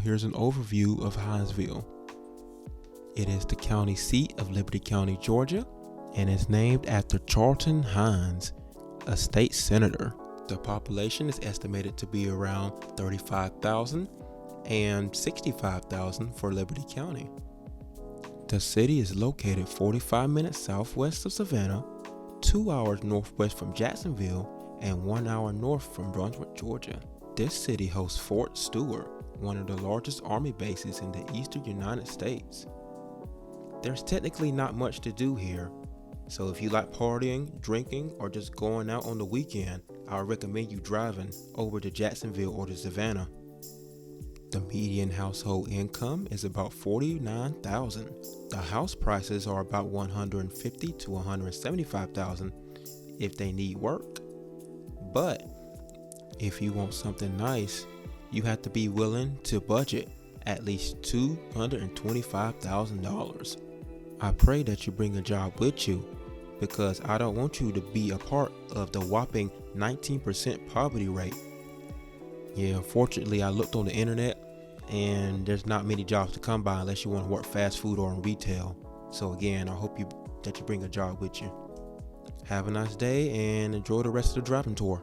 here's an overview of Hinesville. It is the county seat of Liberty County, Georgia, and is named after Charlton Hines, a state senator. The population is estimated to be around 35,000 and 65,000 for Liberty County. The city is located 45 minutes southwest of Savannah, 2 hours northwest from Jacksonville, and 1 hour north from Brunswick, Georgia. This city hosts Fort Stewart, one of the largest army bases in the eastern United States. There's technically not much to do here, so if you like partying, drinking, or just going out on the weekend, I would recommend you driving over to Jacksonville or to Savannah. The median household income is about $49,000. The house prices are about $150,000 to $175,000 if they need work. But if you want something nice, you have to be willing to budget at least $225,000. I pray that you bring a job with you, because I don't want you to be a part of the whopping 19% poverty rate. Yeah, unfortunately, I looked on the internet and there's not many jobs to come by unless you want to work fast food or in retail. So again, I hope that you bring a job with you. Have a nice day and enjoy the rest of the driving tour.